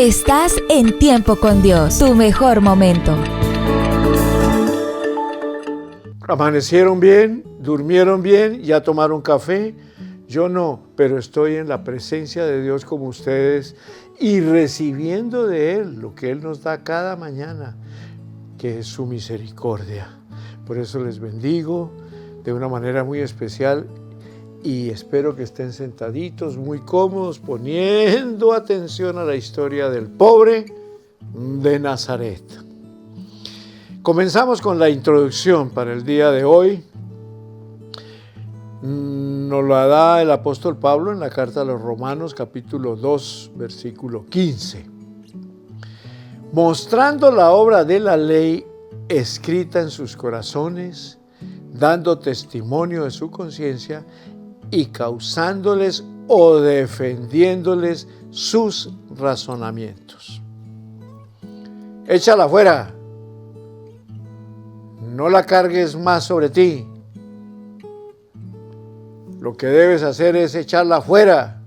Estás en Tiempo con Dios, tu mejor momento. ¿Amanecieron bien? ¿Durmieron bien? ¿Ya tomaron café? Yo no, pero estoy en la presencia de Dios como ustedes y recibiendo de Él lo que Él nos da cada mañana, que es su misericordia. Por eso les bendigo de una manera muy especial y espero que estén sentaditos, muy cómodos, poniendo atención a la historia del pobre de Nazaret. Comenzamos con la introducción para el día de hoy. Nos la da el apóstol Pablo en la carta a los Romanos, capítulo 2, versículo 15. Mostrando la obra de la ley escrita en sus corazones, dando testimonio de su conciencia y causándoles o defendiéndoles sus razonamientos. Échala fuera. No la cargues más sobre ti. Lo que debes hacer es echarla fuera.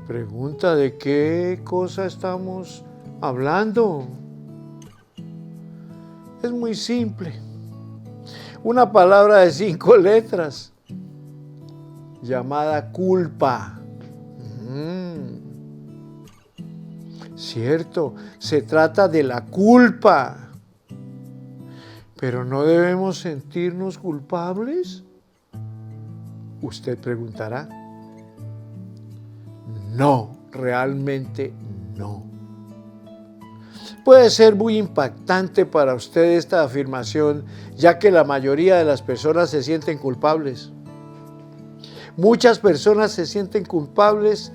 Pregunta: ¿de qué cosa estamos hablando? Es muy simple. Una palabra de 5 letras llamada culpa. Cierto, se trata de la culpa. Pero ¿no debemos sentirnos culpables? Usted preguntará. No, realmente no. Puede ser muy impactante para usted esta afirmación, ya que la mayoría de las personas se sienten culpables. Muchas personas se sienten culpables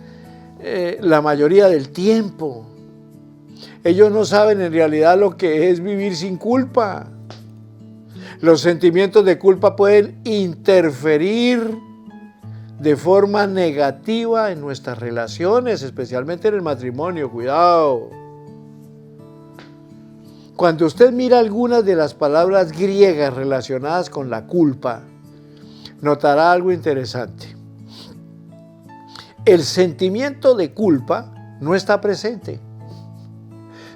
la mayoría del tiempo. Ellos no saben en realidad lo que es vivir sin culpa. Los sentimientos de culpa pueden interferir de forma negativa en nuestras relaciones, especialmente en el matrimonio. Cuidado. Cuando usted mira algunas de las palabras griegas relacionadas con la culpa, notará algo interesante. El sentimiento de culpa no está presente.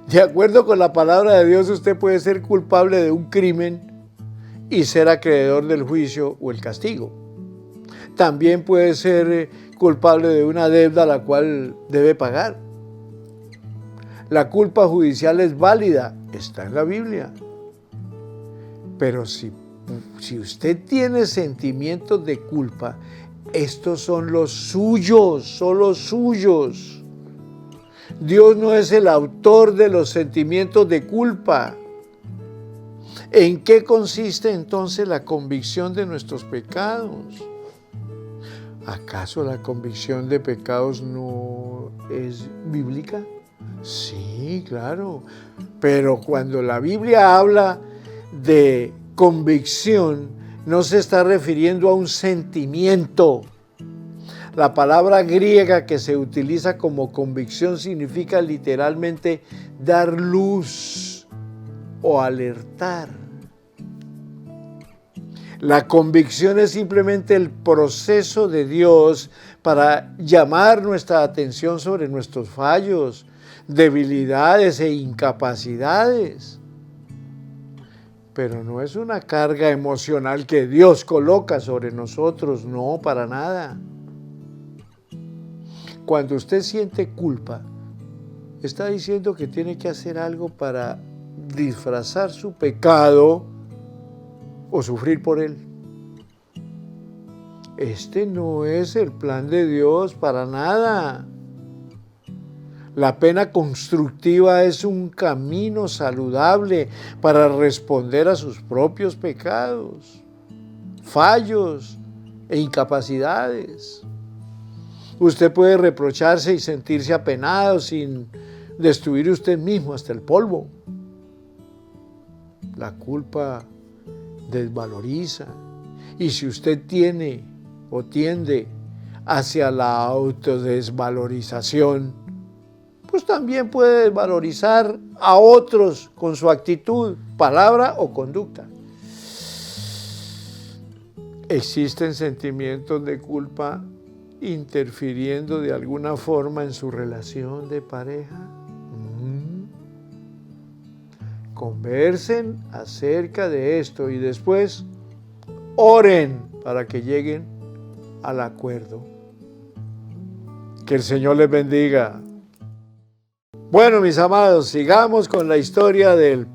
De acuerdo con la palabra de Dios, usted puede ser culpable de un crimen y ser acreedor del juicio o el castigo. También puede ser culpable de una deuda a la cual debe pagar. La culpa judicial es válida, está en la Biblia. Pero si usted tiene sentimientos de culpa, estos son los suyos, son los suyos. Dios no es el autor de los sentimientos de culpa. ¿En qué consiste entonces la convicción de nuestros pecados? ¿Acaso la convicción de pecados no es bíblica? Sí, claro. Pero cuando la Biblia habla de convicción, no se está refiriendo a un sentimiento. La palabra griega que se utiliza como convicción significa literalmente dar luz o alertar. La convicción es simplemente el proceso de Dios para llamar nuestra atención sobre nuestros fallos, debilidades e incapacidades. Pero no es una carga emocional que Dios coloca sobre nosotros, no, para nada. Cuando usted siente culpa, está diciendo que tiene que hacer algo para disfrazar su pecado o sufrir por él. Este no es el plan de Dios para nada. La pena constructiva es un camino saludable para responder a sus propios pecados, fallos e incapacidades. Usted puede reprocharse y sentirse apenado sin destruir usted mismo hasta el polvo. La culpa desvaloriza. Y si usted tiene o tiende hacia la autodesvalorización, pues también puede desvalorizar a otros con su actitud, palabra o conducta. Existen sentimientos de culpa interfiriendo de alguna forma en su relación de pareja? Conversen acerca de esto y después oren para que lleguen al acuerdo. Que el Señor les bendiga. Bueno, mis amados, sigamos con la historia del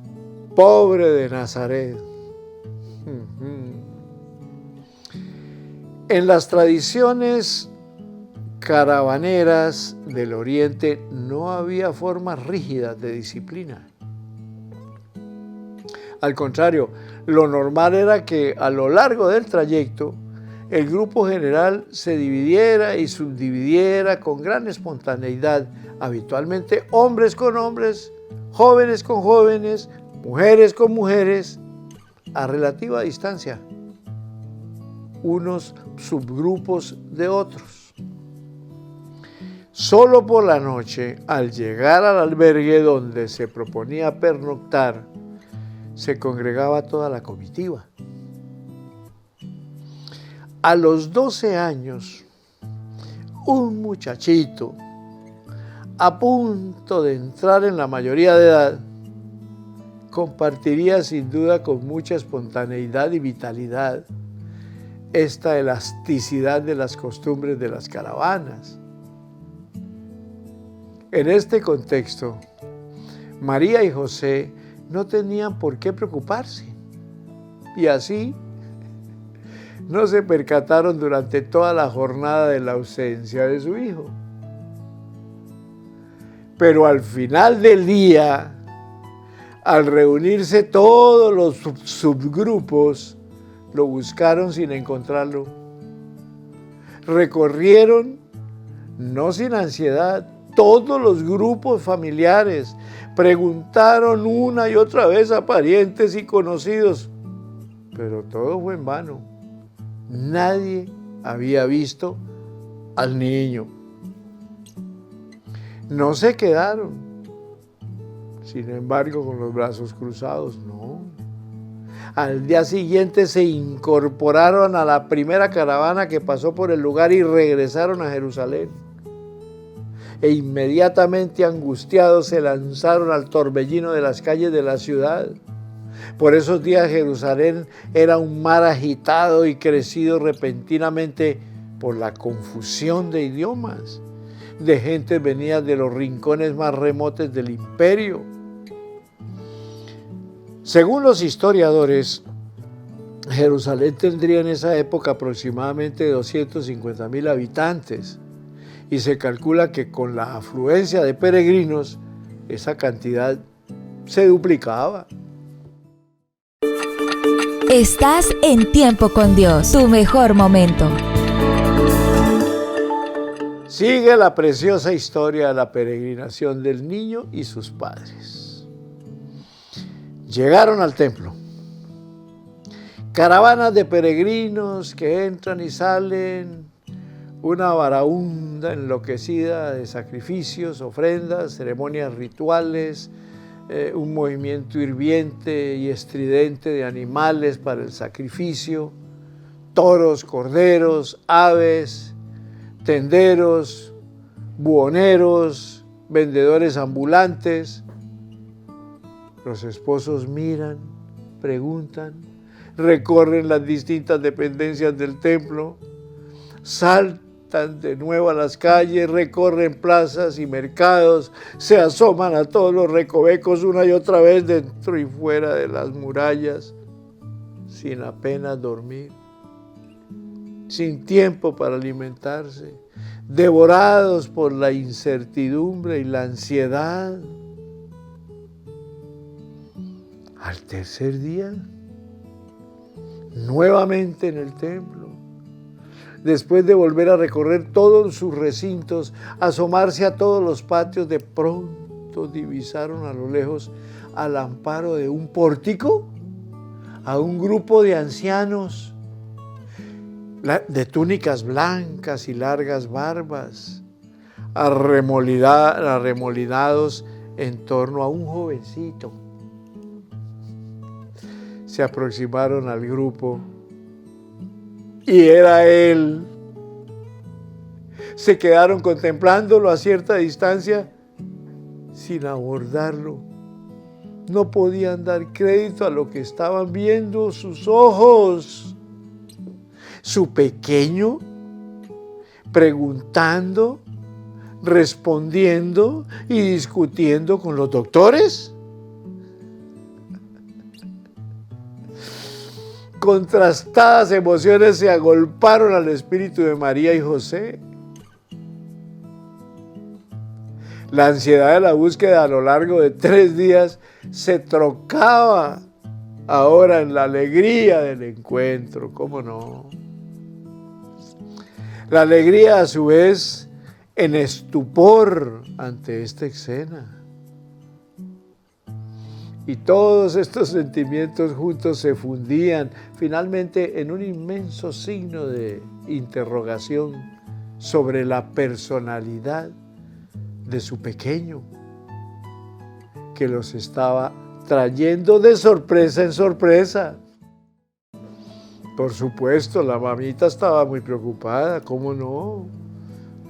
pobre de Nazaret. En las tradiciones caravaneras del Oriente no había formas rígidas de disciplina. Al contrario, lo normal era que a lo largo del trayecto el grupo general se dividiera y subdividiera con gran espontaneidad, habitualmente hombres con hombres, jóvenes con jóvenes, mujeres con mujeres, a relativa distancia, unos subgrupos de otros. Solo por la noche, al llegar al albergue donde se proponía pernoctar, se congregaba toda la comitiva. A los 12 años, un muchachito, a punto de entrar en la mayoría de edad, compartiría sin duda con mucha espontaneidad y vitalidad esta elasticidad de las costumbres de las caravanas. En este contexto, María y José no tenían por qué preocuparse, y así no se percataron durante toda la jornada de la ausencia de su hijo. Pero al final del día, al reunirse todos los subgrupos, lo buscaron sin encontrarlo. Recorrieron, no sin ansiedad, todos los grupos familiares, preguntaron una y otra vez a parientes y conocidos, pero todo fue en vano. Nadie había visto al niño. No se quedaron, sin embargo, con los brazos cruzados, no. Al día siguiente se incorporaron a la primera caravana que pasó por el lugar y regresaron a Jerusalén. E inmediatamente angustiados se lanzaron al torbellino de las calles de la ciudad. Por esos días Jerusalén era un mar agitado y crecido repentinamente por la confusión de idiomas, de gente venida de los rincones más remotos del imperio. Según los historiadores, Jerusalén tendría en esa época aproximadamente 250,000 habitantes y se calcula que con la afluencia de peregrinos esa cantidad se duplicaba. Estás en Tiempo con Dios, tu mejor momento. Sigue la preciosa historia de la peregrinación del niño y sus padres. Llegaron al templo. Caravanas de peregrinos que entran y salen, una baraúnda enloquecida de sacrificios, ofrendas, ceremonias rituales, un movimiento hirviente y estridente de animales para el sacrificio, toros, corderos, aves, tenderos, buhoneros, vendedores ambulantes. Los esposos miran, preguntan, recorren las distintas dependencias del templo, saltan de nuevo a las calles, recorren plazas y mercados, se asoman a todos los recovecos una y otra vez dentro y fuera de las murallas, sin apenas dormir, sin tiempo para alimentarse, devorados por la incertidumbre y la ansiedad. Al tercer día, nuevamente en el templo, después de volver a recorrer todos sus recintos, asomarse a todos los patios, de pronto divisaron a lo lejos, al amparo de un pórtico, a un grupo de ancianos de túnicas blancas y largas barbas, arremolinados en torno a un jovencito. Se aproximaron al grupo y era él Se quedaron contemplándolo a cierta distancia sin abordarlo. No podían dar crédito a lo que estaban viendo sus ojos. Su pequeño preguntando, respondiendo y discutiendo con los doctores. Contrastadas emociones se agolparon al espíritu de María y José. La ansiedad de la búsqueda a lo largo de 3 días se trocaba ahora en la alegría del encuentro, ¿cómo no? La alegría a su vez en estupor ante esta escena. Y todos estos sentimientos juntos se fundían finalmente en un inmenso signo de interrogación sobre la personalidad de su pequeño, que los estaba trayendo de sorpresa en sorpresa. Por supuesto, la mamita estaba muy preocupada, ¿cómo no?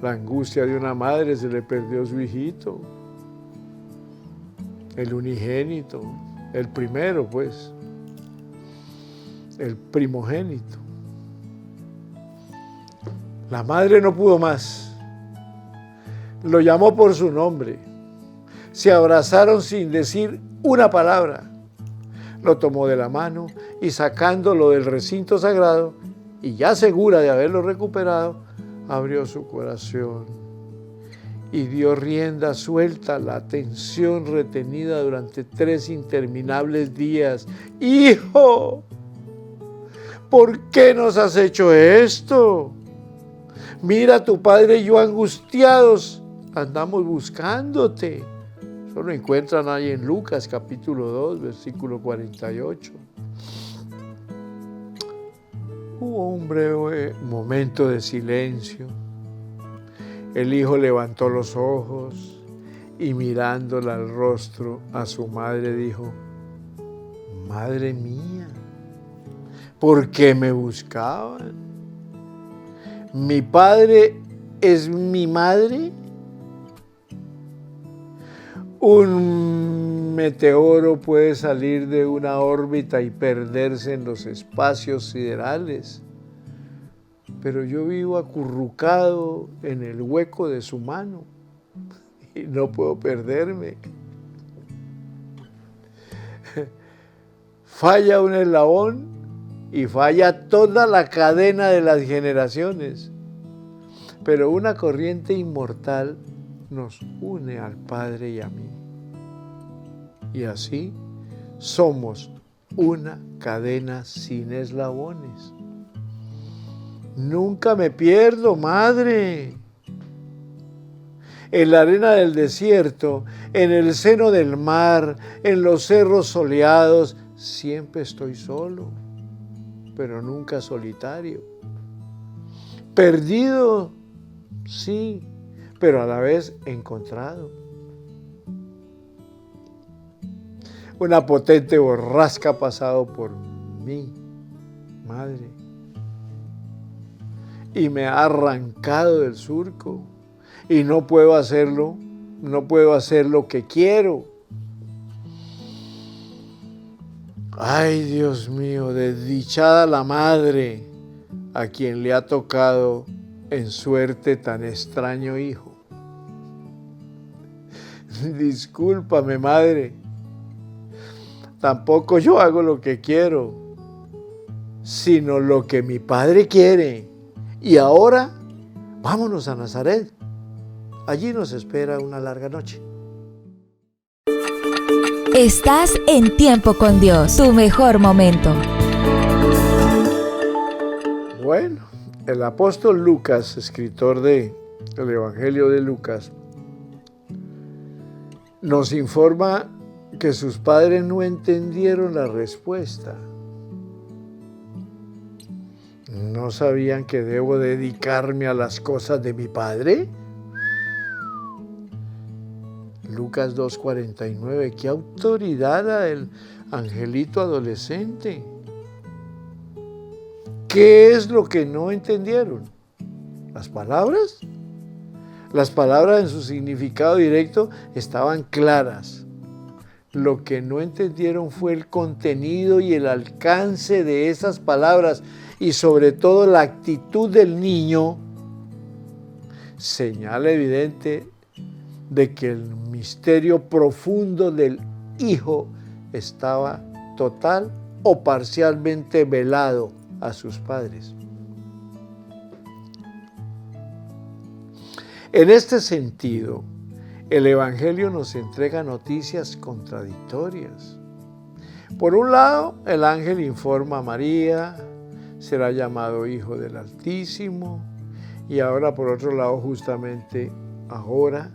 La angustia de una madre, se le perdió su hijito. El unigénito, el primero pues, el primogénito. La madre no pudo más, lo llamó por su nombre, se abrazaron sin decir una palabra, lo tomó de la mano y sacándolo del recinto sagrado, y ya segura de haberlo recuperado, abrió su corazón y dio rienda suelta a la tensión retenida durante 3 interminables días. ¡Hijo! ¿Por qué nos has hecho esto? Mira, tu padre y yo angustiados, andamos buscándote. Eso lo encuentran ahí en Lucas capítulo 2, versículo 48. Hubo un breve momento de silencio. El hijo levantó los ojos y mirándola al rostro a su madre dijo: Madre mía, ¿por qué me buscaban? ¿Mi padre es mi madre? Un meteoro puede salir de una órbita y perderse en los espacios siderales, pero yo vivo acurrucado en el hueco de su mano y no puedo perderme. Falla un eslabón y falla toda la cadena de las generaciones, pero una corriente inmortal nos une al Padre y a mí. Y así somos una cadena sin eslabones. Nunca me pierdo, madre. En la arena del desierto, en el seno del mar, en los cerros soleados, siempre estoy solo, pero nunca solitario. Perdido, sí, pero a la vez encontrado. Una potente borrasca ha pasado por mí, madre, y me ha arrancado del surco y no puedo hacer lo que quiero. Ay, Dios mío, desdichada la madre a quien le ha tocado en suerte tan extraño hijo. Discúlpame, madre, tampoco yo hago lo que quiero, sino lo que mi padre quiere. Y ahora, vámonos a Nazaret. Allí nos espera una larga noche. Estás en Tiempo con Dios, tu mejor momento. Bueno, el apóstol Lucas, escritor del Evangelio de Lucas, nos informa que sus padres no entendieron la respuesta. ¿No sabían que debo dedicarme a las cosas de mi padre? Lucas 2:49, qué autoridad la del angelito adolescente. ¿Qué es lo que no entendieron? ¿Las palabras? Las palabras en su significado directo estaban claras. Lo que no entendieron fue el contenido y el alcance de esas palabras y sobre todo la actitud del niño, señal evidente de que el misterio profundo del Hijo estaba total o parcialmente velado a sus padres. En este sentido, el Evangelio nos entrega noticias contradictorias. Por un lado, el ángel informa a María, será llamado Hijo del Altísimo, y ahora por otro lado, justamente ahora,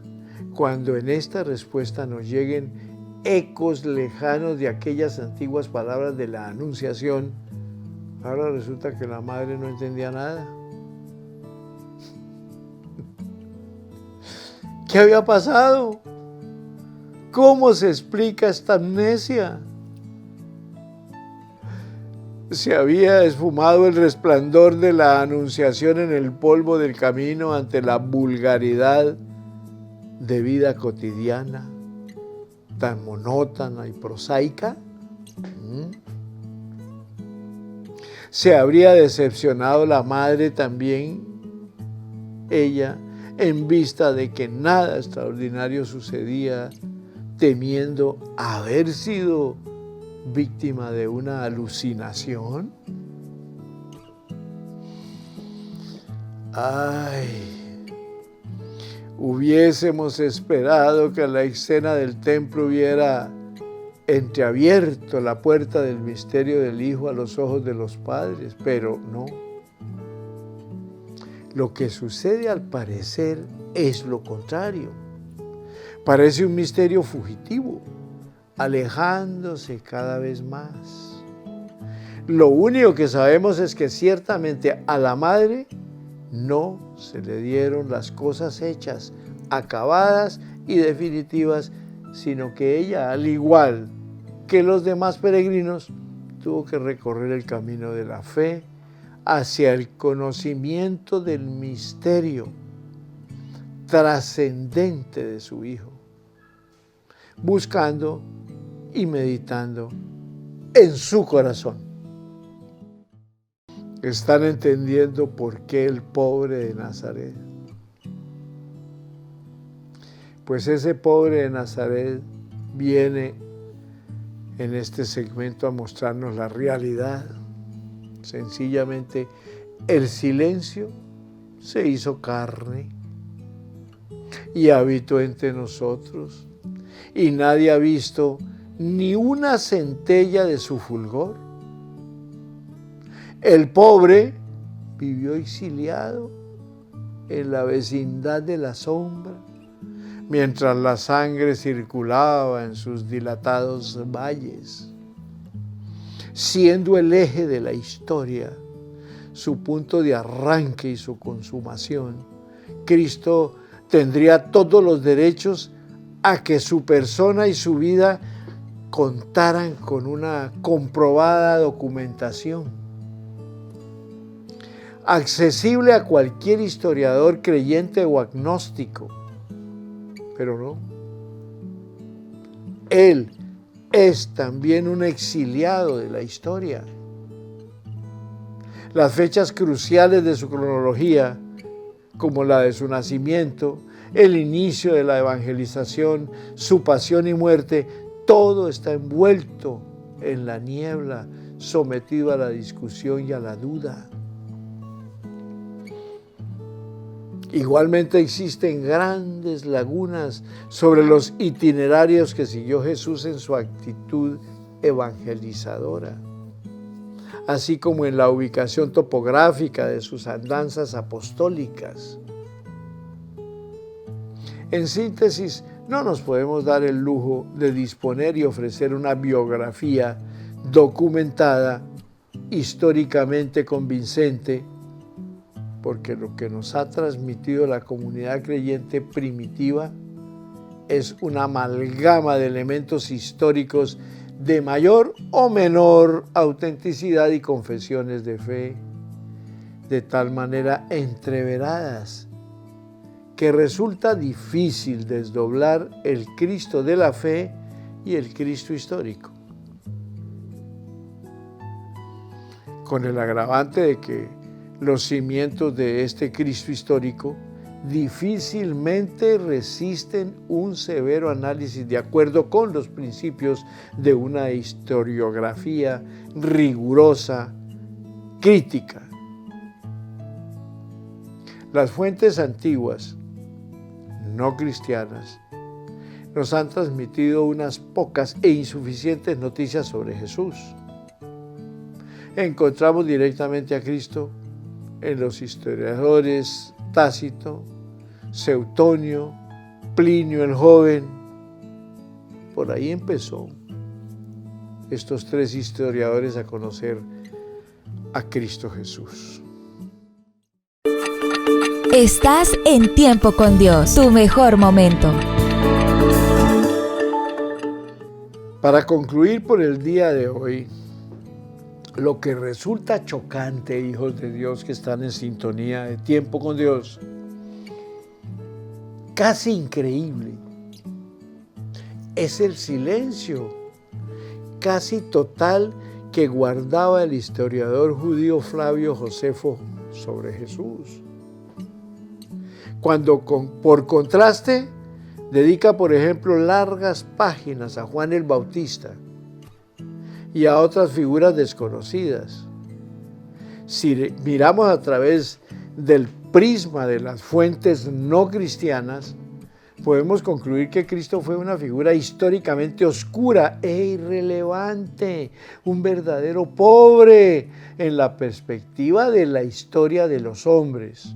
cuando en esta respuesta nos lleguen ecos lejanos de aquellas antiguas palabras de la Anunciación, ahora resulta que la madre no entendía nada. ¿Qué había pasado? ¿Cómo se explica esta amnesia? Se había esfumado el resplandor de la Anunciación en el polvo del camino ante la vulgaridad de vida cotidiana, tan monótona y prosaica. ¿Se habría decepcionado la madre también, ella, en vista de que nada extraordinario sucedía, temiendo haber sido víctima de una alucinación? ¡Ay! Hubiésemos esperado que la escena del templo hubiera entreabierto la puerta del misterio del Hijo a los ojos de los padres, pero no. Lo que sucede al parecer es lo contrario. Parece un misterio fugitivo, alejándose cada vez más. Lo único que sabemos es que ciertamente a la madre no se le dieron las cosas hechas, acabadas y definitivas, sino que ella, al igual que los demás peregrinos, tuvo que recorrer el camino de la fe hacia el conocimiento del misterio trascendente de su Hijo, buscando y meditando en su corazón. ¿Están entendiendo por qué el pobre de Nazaret? Pues ese pobre de Nazaret viene en este segmento a mostrarnos la realidad. Sencillamente, el silencio se hizo carne y habitó entre nosotros, y nadie ha visto ni una centella de su fulgor. El pobre vivió exiliado en la vecindad de la sombra, mientras la sangre circulaba en sus dilatados valles. Siendo el eje de la historia, su punto de arranque y su consumación, Cristo tendría todos los derechos a que su persona y su vida contaran con una comprobada documentación, accesible a cualquier historiador creyente o agnóstico. Pero no. Él es también un exiliado de la historia. Las fechas cruciales de su cronología, como la de su nacimiento, el inicio de la evangelización, su pasión y muerte, todo está envuelto en la niebla, sometido a la discusión y a la duda. Igualmente existen grandes lagunas sobre los itinerarios que siguió Jesús en su actitud evangelizadora, así como en la ubicación topográfica de sus andanzas apostólicas. En síntesis, no nos podemos dar el lujo de disponer y ofrecer una biografía documentada, históricamente convincente, porque lo que nos ha transmitido la comunidad creyente primitiva es una amalgama de elementos históricos de mayor o menor autenticidad y confesiones de fe, de tal manera entreveradas que resulta difícil desdoblar el Cristo de la fe y el Cristo histórico. Con el agravante de que los cimientos de este Cristo histórico difícilmente resisten un severo análisis de acuerdo con los principios de una historiografía rigurosa, crítica. Las fuentes antiguas, no cristianas, nos han transmitido unas pocas e insuficientes noticias sobre Jesús. Encontramos directamente a Cristo en los historiadores Tácito, Seutonio, Plinio el Joven. Por ahí empezó estos tres historiadores a conocer a Cristo Jesús. Estás en Tiempo con Dios, tu mejor momento. Para concluir por el día de hoy, lo que resulta chocante, hijos de Dios que están en sintonía de Tiempo con Dios, casi increíble, es el silencio casi total que guardaba el historiador judío Flavio Josefo sobre Jesús. Cuando, por contraste, dedica, por ejemplo, largas páginas a Juan el Bautista y a otras figuras desconocidas. Si miramos a través del prisma de las fuentes no cristianas, podemos concluir que Cristo fue una figura históricamente oscura e irrelevante, un verdadero pobre en la perspectiva de la historia de los hombres.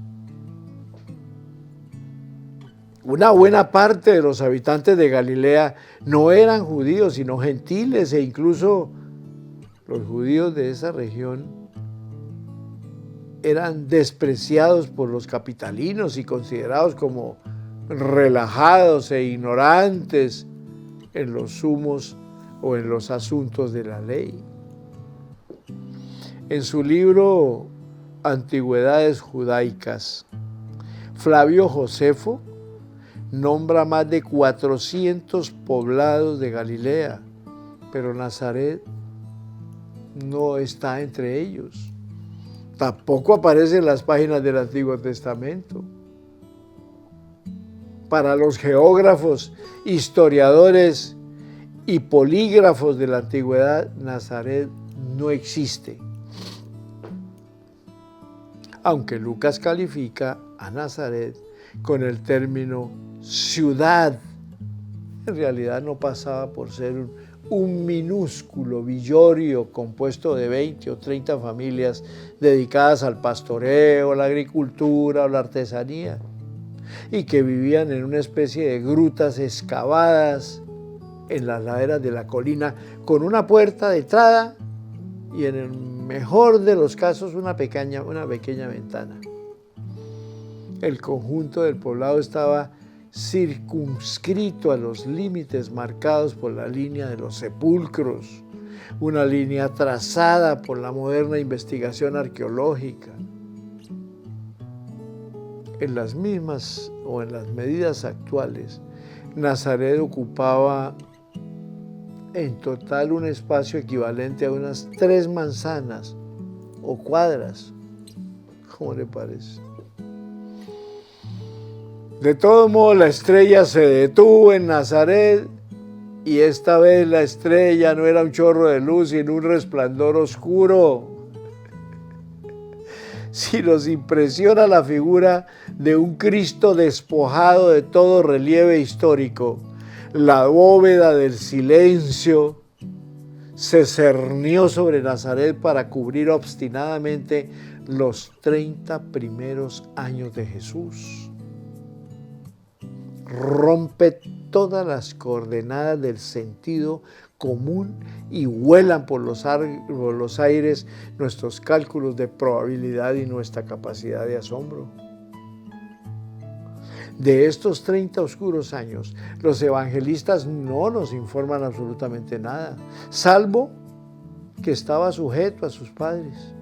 Una buena parte de los habitantes de Galilea no eran judíos, sino gentiles, e incluso los judíos de esa región eran despreciados por los capitalinos y considerados como relajados e ignorantes en los sumos o en los asuntos de la ley. En su libro Antigüedades Judaicas, Flavio Josefo nombra más de 400 poblados de Galilea, pero Nazaret no está entre ellos. Tampoco aparece en las páginas del Antiguo Testamento. Para los geógrafos, historiadores y polígrafos de la antigüedad, Nazaret no existe. Aunque Lucas califica a Nazaret con el término ciudad, en realidad no pasaba por ser un minúsculo villorio compuesto de 20 o 30 familias dedicadas al pastoreo, la agricultura o la artesanía, y que vivían en una especie de grutas excavadas en las laderas de la colina, con una puerta de entrada y, en el mejor de los casos, una pequeña ventana. El conjunto del poblado estaba circunscrito a los límites marcados por la línea de los sepulcros, una línea trazada por la moderna investigación arqueológica. En las mismas o en las medidas actuales, Nazaret ocupaba en total un espacio equivalente a unas 3 manzanas o cuadras. ¿Cómo le parece? De todos modos, la estrella se detuvo en Nazaret, y esta vez la estrella no era un chorro de luz, sino un resplandor oscuro. Si nos impresiona la figura de un Cristo despojado de todo relieve histórico, la bóveda del silencio se cernió sobre Nazaret para cubrir obstinadamente los 30 primeros años de Jesús. Rompe todas las coordenadas del sentido común y vuelan por los aires nuestros cálculos de probabilidad y nuestra capacidad de asombro. De estos 30 oscuros años, los evangelistas no nos informan absolutamente nada, salvo que estaba sujeto a sus padres.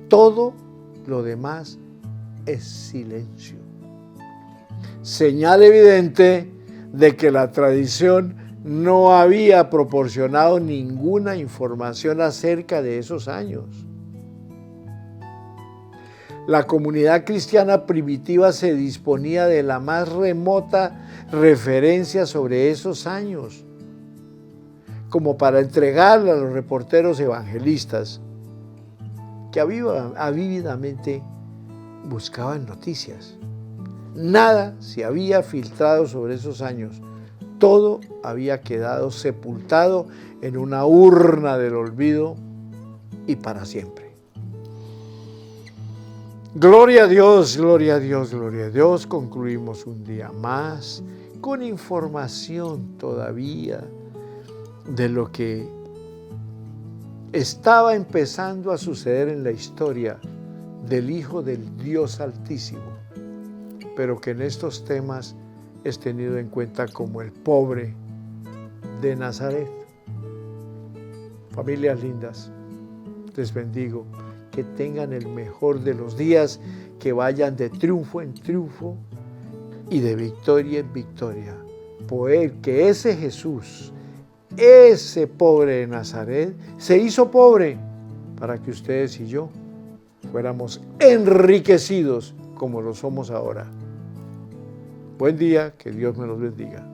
Todo lo demás es silencio. señal evidente de que la tradición no había proporcionado ninguna información acerca de esos años. La comunidad cristiana primitiva se disponía de la más remota referencia sobre esos años, como para entregarla a los reporteros evangelistas que ávidamente buscaban noticias. Nada se había filtrado sobre esos años. Todo había quedado sepultado en una urna del olvido y para siempre. Gloria a Dios, gloria a Dios, gloria a Dios. Concluimos un día más con información todavía de lo que estaba empezando a suceder en la historia del Hijo del Dios Altísimo, pero que en estos temas es tenido en cuenta como el pobre de Nazaret. Familias lindas, les bendigo, que tengan el mejor de los días, que vayan de triunfo en triunfo y de victoria en victoria. Que ese Jesús, ese pobre de Nazaret, se hizo pobre para que ustedes y yo fuéramos enriquecidos como lo somos ahora. Buen día, que Dios me los bendiga.